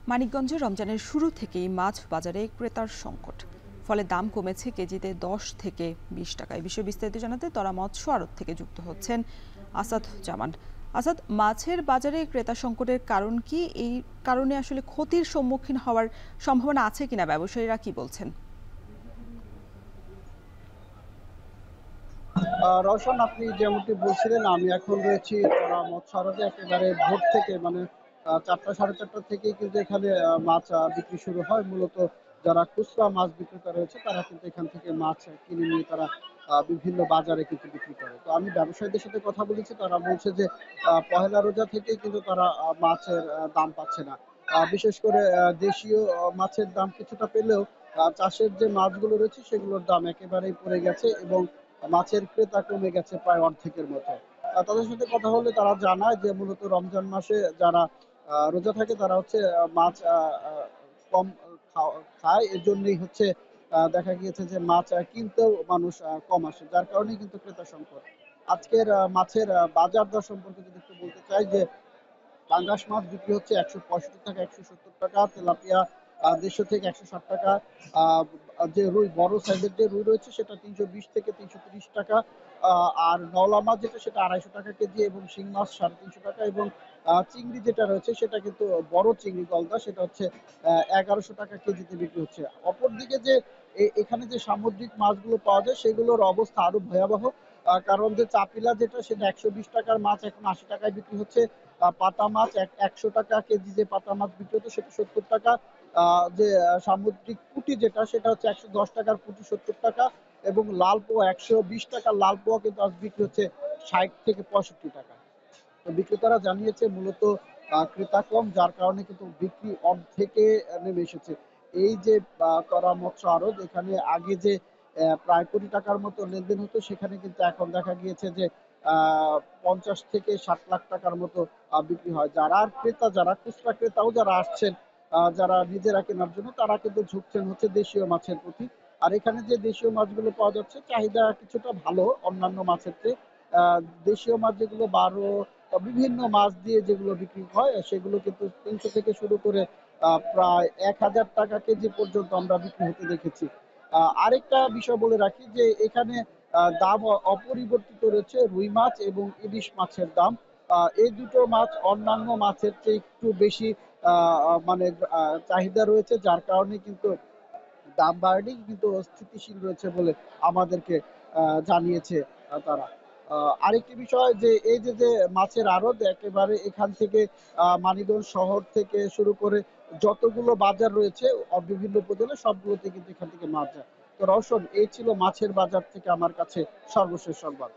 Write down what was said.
মানিকগঞ্জে রমজানের শুরু থেকেই মাছ বাজারে ক্রেতার সংকট, ফলে দাম কমেছে কেজিতে 10 থেকে 20 টাকা। এই বিষয়ে বিস্তারিত জানাতে তরা মৎস্য আড়ত থেকে যুক্ত হচ্ছেন আসাদ জামান। আসাদ, মাছের বাজারে ক্রেতা সংকটের কারণ কি? এই কারণে আসলে ক্ষতির সম্মুখীন হওয়ার সম্ভাবনা আছে কিনা, ব্যবসায়ীরা কি বলছেন? রওশন, আপনি যেমনটি বলছিলেন, আমি এখন রয়েছি মৎস্য আড়তে। একেবারে ভোর থেকে মানে 4টা সাড়ে 4টা থেকেই কিন্তু এখানে মাছ বিক্রি শুরু হয়। মূলত যারা খুচরা মাছ বিক্রেতা রয়েছে তারা কিন্তু এখান থেকে মাছ কিনে নিয়ে তারা বিভিন্ন বাজারে কিন্তু বিক্রি করে। তো আমি ব্যবসায়ীদের সাথে কথা বলেছি, তারা বলছে যে পহেলা রোজা থেকেই কিন্তু তারা মাছের দাম পাচ্ছে না। বিশেষ করে দেশীয় মাছের দাম কিছুটা পেলেও চাষের যে মাছগুলো রয়েছে সেগুলোর দাম একেবারেই পড়ে গেছে এবং মাছের ক্রেতা কমে গেছে প্রায় অর্ধেকের মতো। তাদের সাথে কথা হলে তারা জানায় যে মূলত রমজান মাসে যারা রোজা থাকে তারা হচ্ছে মাছ কম খায়। এর জন্যই হচ্ছে দেখা গিয়েছে যে মাছ কিনতেও মানুষ কম আসে, যার কারণেই কিন্তু ক্রেতা সংকট। আজকের মাছের বাজার দর সম্পর্কে যদি একটু বলতে চাই, যে পাঙ্গাস মাছ বিক্রি হচ্ছে ১৬৫ টাকা, ১৭০ টাকা। তেলাপিয়া ১৫০ থেকে ১৬০ টাকা। আহ, যে রুই, বড় সাইজের যে রুই রয়েছে সেটা ৩২০ থেকে ৩৩০ টাকা। আর নওলা মাছ যেটা, সেটা ২৫০ টাকা কেজি, এবং শিং মাছ ৩৫০ টাকা, এবং চিংড়ি যেটা রয়েছে সেটা কিন্তু বড় চিংড়ি গলদা, সেটা হচ্ছে ১১০০ টাকা কেজিতে বিক্রি হচ্ছে। অপরদিকে যে এখানে যে সামুদ্রিক মাছগুলো পাওয়া যায় সেগুলোর অবস্থা আরো ভয়াবহ। কারণ যে চাপিলা যেটা, সেটা ১২০ টাকার মাছ এখন ৮০ টাকায় বিক্রি হচ্ছে। পাতা মাছ ১০০ টাকা কেজি, যে পাতা মাছ বিক্রি হতো সেটা ৭০ টাকা। যে সামুদ্রিক পুঁটি যেটা, সেটা হচ্ছে ১১০ টাকার পুঁটি, ৭০ টাকা। এবং লাল পোয়া ১২০ টাকার লাল পোয়া কিন্তু আজ বিক্রি হচ্ছে ৬০ থেকে ৬৫ টাকা। তো বিক্রেতারা জানিয়েছে মূলত ক্রেতা কম, যার কারণে কিন্তু বিক্রি অর্ধেকে নেমে এসেছে। এই যে করা মৎস্য আড়ত, এখানে আগে যে প্রায় কোটি টাকার মতো লেনদেন হতো, সেখানে কিন্তু এখন দেখা গিয়েছে যে ৫০ থেকে ৬০ লাখ টাকার মতো বিক্রি হয়। যারা ক্রেতা, যারা খুচরা ক্রেতাও যারা আসছেন, যারা নিজেরা কেনার জন্য, তারা কিন্তু ঝুঁকছেন হচ্ছে দেশীয় মাছের প্রতি। আর এখানে যে দেশীয় মাছগুলো পাওয়া যাচ্ছে, চাহিদা কিছুটা ভালো অন্যান্য মাছের চেয়ে। দেশীয় মাছ যেগুলো ১২, বিভিন্ন মাছ দিয়ে যেগুলো বিক্রি হয়, সেগুলো কিন্তু ৩০০ থেকে শুরু করে প্রায় ১,০০০ টাকা কেজি পর্যন্ত আমরা বিক্রি হতে দেখেছি। আরেকটা বিষয় বলে রাখি, যে এখানে দাম অপরিবর্তিত রয়েছে রুই মাছ এবং ইলিশ মাছের দাম। এই দুটো মাছ অন্যান্য মাছের চেয়ে একটু বেশি মানে চাহিদা রয়েছে, যার কারণে কিন্তু দাম বাড়েনি, কিন্তু স্থিতিশীল রয়েছে বলে আমাদেরকে জানিয়েছে তারা। আরেকটি বিষয়, যে এই যে মাছের আড়ত, একেবারে এখান থেকে মানিকগঞ্জ শহর থেকে শুরু করে যতগুলো বাজার রয়েছে বিভিন্ন উপজেলা, সবগুলোতে কিন্তু এখান থেকে মাছ যায়। তো রওশন, এই ছিল মাছের বাজার থেকে আমার কাছে সর্বশেষ সংবাদ।